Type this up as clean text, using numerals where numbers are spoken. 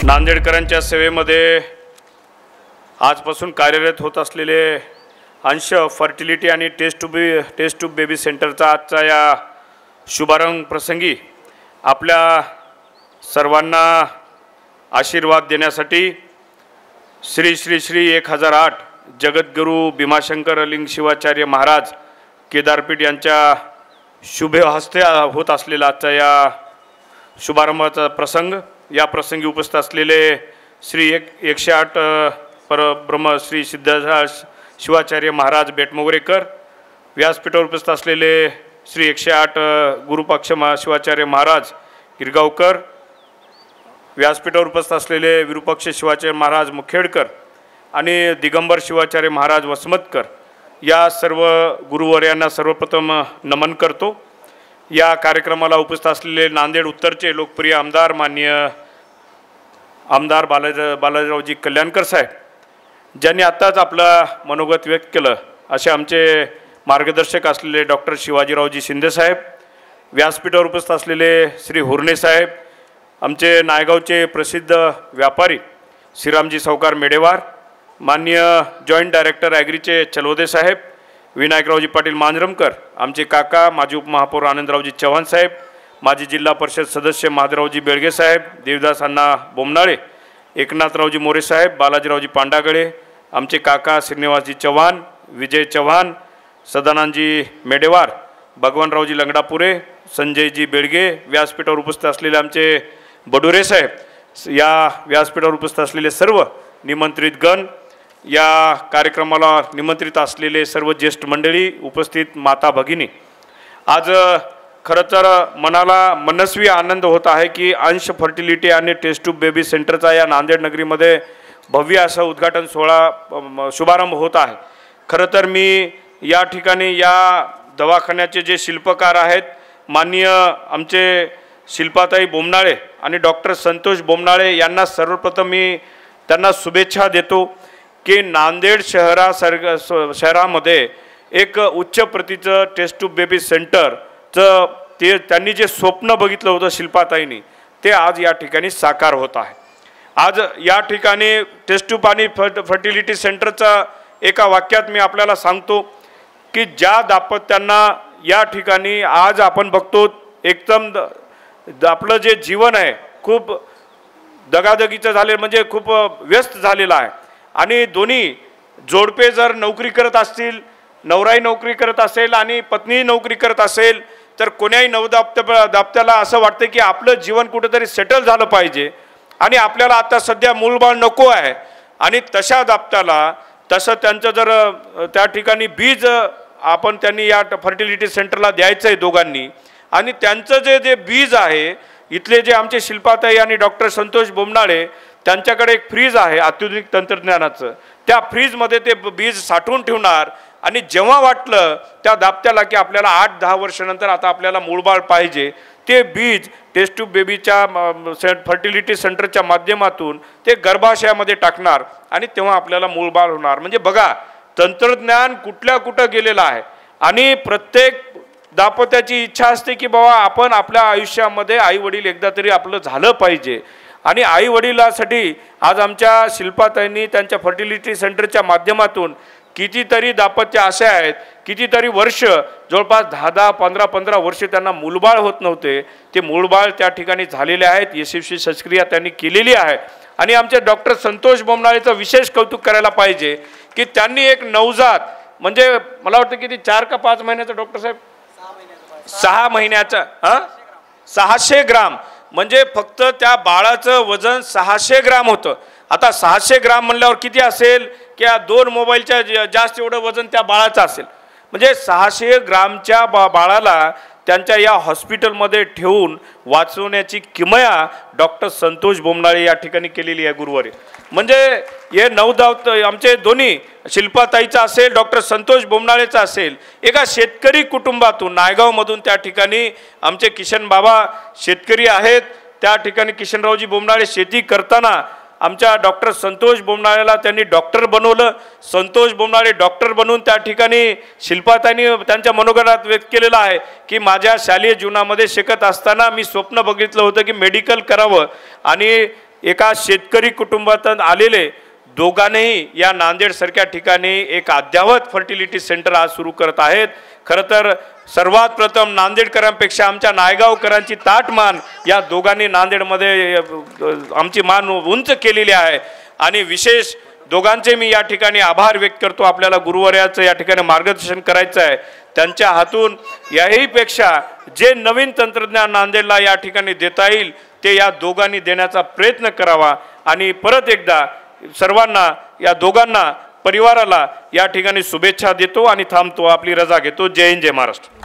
नांदेडकरांच्या सेवेमध्ये आजपासून कार्यरत होत असलेले अंश फर्टिलिटी आणि टेस्ट ट्यूब बेबी सेंटरचा आजचा या शुभारंभ प्रसंगी आपल्या सर्वांना आशीर्वाद देण्यासाठी श्री श्री श्री 1008 जगद्गुरू भीमाशंकर लिंग शिवाचार्य महाराज केदारपीठ यांच्या शुभ हस्ते होत असलेला आजचा या शुभारंभाचा प्रसंग, या प्रसंगी उपस्थित असलेले श्री 108 परब्रह्म श्री सिद्धेश्वर शिवाचार्य महाराज बेटमोगरेकर, व्यासपीठावर उपस्थित असलेले श्री 108 गुरुपक्ष शिवाचार्य महाराज गिरगावकर, व्यासपीठावर उपस्थित असलेले विरूपक्ष शिवाचार्य महाराज मुखेडकर आणि दिगंबर शिवाचार्य महाराज वसमतकर, या सर्व गुरुवर्यांना सर्वप्रथम नमन करतो। या कार्यक्रमाला उपस्थित असलेले नांदेड उत्तरचे लोकप्रिय आमदार माननीय आमदार बालाजीरावजी कल्याणकर साहेब, ज्यांनी आत्ताच आपलं मनोगत व्यक्त केलं, असे आमचे मार्गदर्शक असलेले डॉक्टर शिवाजीरावजी शिंदे साहेब, व्यासपीठावर उपस्थित असलेले श्री हुर्णे साहेब, आमचे नायगावचे प्रसिद्ध व्यापारी श्रीरामजी सावकार मेडेवार, माननीय जॉईंट डायरेक्टर ॲग्रीचे चलवदे साहेब, विनायकरावजी पाटील मांजरमकर, आमचे काका माजी उपमहापौर आनंदरावजी चव्हाण साहेब, माजी जिल्हा परिषद सदस्य महादेवरावजी बेळगे साहेब, देवदास अण्णा बोमनाळे, एकनाथरावजी मोरे साहेब, बालाजीरावजी पांडागळे, आमचे काका श्रीनिवासजी चव्हाण, विजय चव्हाण, सदानंदजी मेडेवार, भगवानरावजी लंगडापुरे, संजयजी बेळगे, व्यासपीठावर उपस्थित असलेले आमचे बडुरे साहेब, या व्यासपीठावर उपस्थित असलेले सर्व निमंत्रित गण, या कार्यक्रमाला निमंत्रित असलेले सर्व ज्येष्ठ मंडळी, उपस्थित माता भगिनी, आज खरं तर मनाला मनस्वी आनंद होत आहे की अंश फर्टिलिटी आणि टेस्ट ट्यूब बेबी सेंटरचा या नांदेड नगरीमध्ये भव्य असा उद्घाटन सोहळा शुभारंभ होत आहे। खरं तर मी या ठिकाणी या दवाखान्याचे जे शिल्पकार आहेत माननीय आमचे शिल्पाताई बोमनाळे आणि डॉक्टर संतोष बोमनाळे यांना सर्वप्रथम मी त्यांना शुभेच्छा देतो की नांदेड शहरामध्ये एक उच्च प्रतीचं टेस्ट ट्यूब बेबी सेंटरचं त्यांनी जे स्वप्न बघितलं होतं शिल्पाताईंनी, ते आज या ठिकाणी साकार होत आहे। आज या ठिकाणी टेस्ट ट्यूब आणि फर्टिलिटी सेंटरचा एका वाक्यात मी आपल्याला सांगतो की ज्या दाम्पत्यांना या ठिकाणी आज आपण बघतो एकदम आपलं जे जीवन आहे खूप दगादगीचं झाले, म्हणजे खूप व्यस्त झालेलं आहे, आणि दोन्ही जोडपे जर नोकरी करत असतील, नवराही नोकरी करत असेल आणि पत्नीही नोकरी करत असेल, तर कोण्याही दाम्पत्याला असं वाटतं की आपलं जीवन कुठेतरी सेटल झालं पाहिजे आणि आपल्याला आता सध्या मूलबाळ नको आहे, आणि तशा दाम्पत्याला तसं त्यांचं जर त्या ठिकाणी बीज आपण त्यांनी या फर्टिलिटी सेंटरला द्यायचं आहे दोघांनी, आणि त्यांचं जे बीज आहे इथले जे आमचे शिल्पाताई आणि डॉक्टर संतोष बोमनाळे त्यांच्याकडे एक फ्रीज आहे अत्याधुनिक तंत्रज्ञानाचं, त्या फ्रीजमध्ये ते बीज साठवून ठेवणार, आणि जेव्हा वाटलं त्या दाम्पत्याला की आपल्याला 8-10 वर्षानंतर आता आपल्याला मूलबाळ पाहिजे, ते बीज टेस्ट ट्यूब बेबीच्या फर्टिलिटी सेंटरच्या माध्यमातून ते गर्भाशयामध्ये टाकणार आणि तेव्हा आपल्याला मूलबाळ होणार। म्हणजे बघा तंत्रज्ञान कुठं गेलेलं आहे, आणि प्रत्येक दाम्पत्याची इच्छा असते की बाबा आपण आपल्या आयुष्यामध्ये आई वडील एकदा तरी आपलं झालं पाहिजे, आणि आई वडिलासाठी आज आमच्या शिल्पाताईंनी त्यांच्या फर्टिलिटी सेंटरच्या माध्यमातून कितीतरी दाम्पत्य असे आहेत, कितीतरी वर्ष जवळपास 10-10, 15-15 वर्ष त्यांना मूलबाळ होत नव्हते, ते मूलबाळ त्या ठिकाणी झालेले आहेत, यशस्वी शस्त्रक्रिया त्यांनी केलेली आहे। आणि आमचे डॉक्टर संतोष बोमनाळेचं विशेष कौतुक करायला पाहिजे की त्यांनी एक नवजात, म्हणजे मला वाटतं की 4 का 5 महिन्याचं डॉक्टर साहेब 6 महिन्याचं 600 ग्राम, म्हणजे फक्त त्या बाळाचं वजन 600 ग्राम होतं। आता 600 ग्राम म्हणल्यावर किती असेल की 2 मोबाईलच्या जास्त एवढं वजन त्या बाळाचं असेल, म्हणजे 600 ग्रामच्या बाळाला त्यांच्या या हॉस्पिटलमध्ये ठेवून वाचवण्याची किमया डॉक्टर संतोष बोमनाळे या ठिकाणी केलेली आहे गुरुवारी। म्हणजे हे नवदावत आमचे दोन्ही शिल्पाताईचा असेल, डॉक्टर संतोष बोमनाळेचा असेल, एका शेतकरी कुटुंबातून नायगावमधून त्या ठिकाणी आमचे किशन बाबा शेतकरी आहेत, त्या ठिकाणी किशनरावजी बोमनाळे शेती करताना आमच्या डॉक्टर संतोष बोमनाळेला त्यांनी डॉक्टर बनवलं. संतोष बोमनाळे डॉक्टर बनवून त्या ठिकाणी शिल्पाताईंनी त्यांच्या मनोगतात व्यक्त केलेलं आहे की माझ्या शालेय जीवनामध्ये शिकत असताना मी स्वप्न बघितलं होतं की मेडिकल करावं, आणि एका शेतकरी कुटुंबातून आलेले दोघांनीही या नांदेडसारख्या ठिकाणी एक अद्ययावत फर्टिलिटी सेंटर आज सुरू करत आहेत. खरं तर सर्वात प्रथम नांदेडकरांपेक्षा आमच्या नायगावकरांची ताटमान या दोघांनी नांदेडमध्ये आमची मान उंच केलेली आहे, आणि विशेष दोघांचे मी या ठिकाणी आभार व्यक्त करतो. आपल्याला गुरुवर्याचं या ठिकाणी मार्गदर्शन करायचं आहे. त्यांच्या हातून याहीपेक्षा जे नवीन तंत्रज्ञान नांदेडला या ठिकाणी देता येईल ते या दोघांनी देण्याचा प्रयत्न करावा. आणि परत एकदा सर्वांना, या दोघांना, परिवाराला या ठिकाणी शुभेच्छा देतो आणि थांबतो. आपली रजा घेतो. जय हिंद, जय महाराष्ट्र.